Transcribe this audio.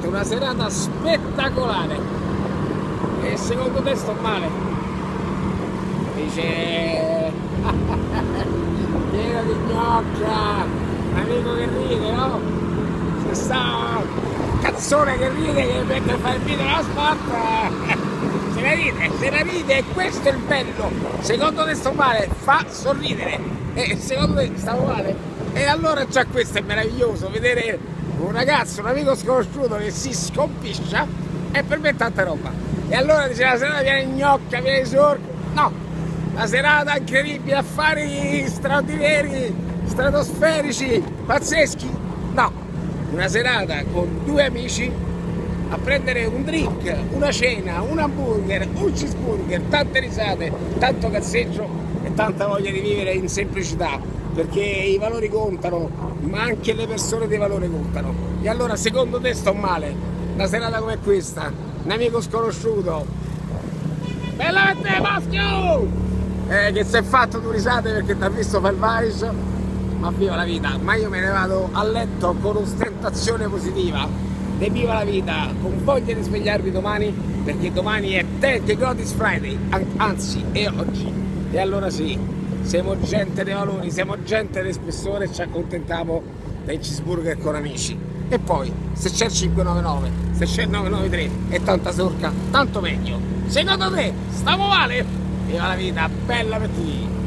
una serata spettacolare. E secondo te sto male? Dice pieno di gnocca, un amico che ride, no? C'è sta cazzone che ride che mette a fare il video alla sport. Se la ride e questo è il bello. Secondo te sto male? Fa sorridere. E secondo te stavo male? E allora già questo è meraviglioso, vedere un ragazzo, un amico sconosciuto che si scompiscia, e per me è tanta roba. E allora dice la serata viene gnocca, viene sorco. No, la serata incredibile, affari straordinari, stratosferici, pazzeschi. No, una serata con due amici a prendere un drink, una cena, un hamburger, un cheeseburger, tante risate, tanto cazzeggio e tanta voglia di vivere in semplicità, perché i valori contano, ma anche le persone dei valori contano. E allora secondo te sto male? Una serata come questa, un amico sconosciuto, bella per te maschio! Che si è fatto due risate perché ti ha visto fare il Vice, ma viva la vita, ma io me ne vado a letto con ostentazione positiva. E viva la vita, con voglia di svegliarvi domani, perché domani è Thank God It's Friday, anzi è oggi. E allora sì, siamo gente dei valori, siamo gente di spessore e ci accontentiamo dei cheeseburger con amici. E poi, se c'è il 599, se c'è il 993 e tanta sorca, tanto meglio. Secondo te, stavo male? Viva la vita, bella per tutti!